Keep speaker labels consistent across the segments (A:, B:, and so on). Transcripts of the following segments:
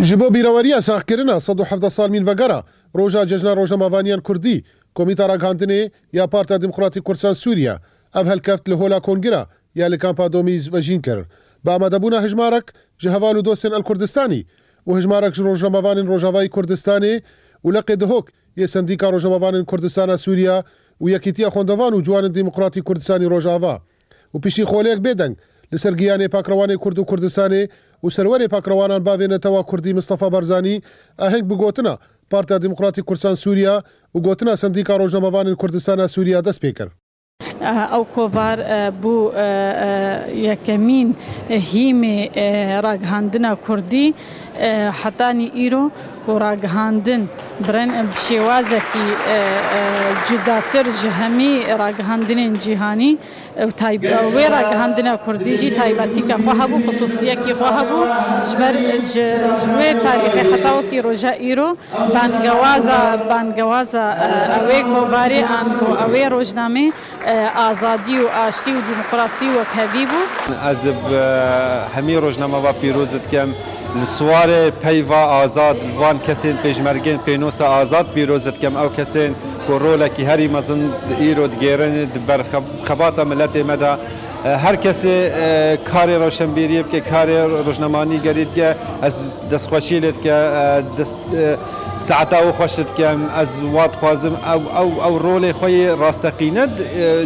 A: جبو بیرواریا ساخکرنا 117 سال مین وگرا روجا ججنا روجا ماوانیان کردی کمیتا راگهاندنه یا پارتا دموکراتی کردستان سوریا اف هلکفت لهولا کنگرا یا لکامپا دومیز و جینکر با آمدبونا هجمارک جهوالو دوستن الکردستانی و هجمارک روجا ماوانین روجاوای کردستانی و لقی دهوک یه سندیکا روجا ماوانین کردستان سوریا و یکیتیا خوندوان و جوان دموکراتی کردستانی روجاوا و پیشی خولیک بدنگ لسرگیانی پاکروانی کرد و کردستانی و سروری پاکروانان باوین توا کردی مصطفى بارزانی اهنگ بگوتنا پارتا دموکراتی کردستان سوریا و گوتنا سندیکا روجاموان کردستان سوریا دست پیکر
B: او کووار بو یکمین هیم راگهاندنا کردی حتانی ایرو و راگهاندن برن بشوازه کی جداتر جهمی راگهاندن جهانی و تایب و راگهاندنا کردی جی تایباتی که خوابو خصوصیه کی خوابو جبر جوی تاریخ حتاو کی روجا ایرو بانگوازا اوی کوواری آنکو اوی روزنامه آزادی و آشتی و دموکراسی و حبیبو
C: از همی روزنامه و پیروزت کم لسوار پیوا آزاد وان کسین پیشمرگین پینوس آزاد پیروزت کم او کسین کرولا کی هری مزن ایرو دگیرن بر خبات ملت مدا هر کسی کاری روشنبیری که کاری روزنامانی گرید که از دستخوشیلت که ساعت او خوشت که از وات خوازم او رول خوی راستقیند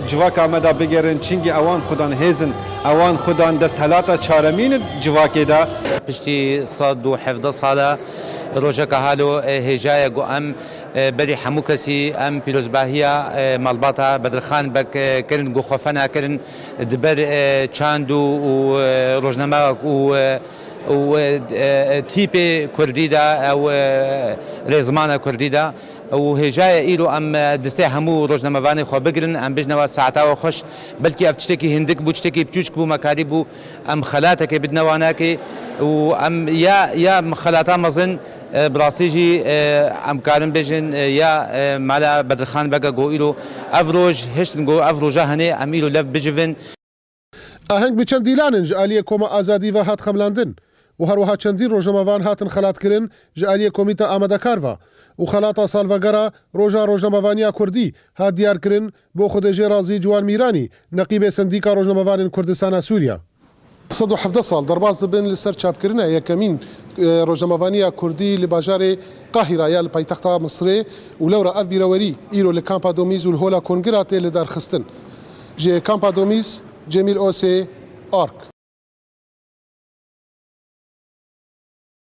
C: جواک آمده بگیرن چینگی اوان خودان هیزن اوان خودان دست حالات چارمین جواکی دا
D: پشتی 117 ساله روژه که حالو هجای گو ام بری همو کسی ام پیروزباهیا مالباتا بدرخان بک کرن گو خوفنا کرن دبر چاندو و روزنامه و تیپ کردی دا او رزمان کردی دا و هجای ایرو ام دسته همو روزنامه‌وانی خو بگرن ام بجنوا ساعتا و خوش بلکی افتشتکی هندک بو چتکی بچوشک بو مکاری بو ام خلاتک بدنواناکی و ام یا خلاتا مزن براستيجي ام كارن بيجن يا مالا بدرخان بقى جو إلو افروج هشتن جو افروجا هني ام إلو لف بجفن
A: اهنگ بچند دیلانن جالیه کوما آزادی و هات خملاندن و هر وها چندین روزنامه‌وان هاتن خلات کرن جالیه کمیتا آماده کاروا و خلاتا سالوگرا روزنامه‌وانیا کردی هات دیار کرن بو خودجی رازی جوان میرانی نقیب سندیکا روزنامه‌وان کردستان سوریا 117 سال درباز دبن لسر چاپکرنا یکمین روزنامه‌وانیا کردی لباجار قاهره یا پایتخت مصر و لورا اف بیروری ایرو لکامپا دومیز و هولا کنگرات لدار خستن جه کامپا دومیز جمیل اوسی آرک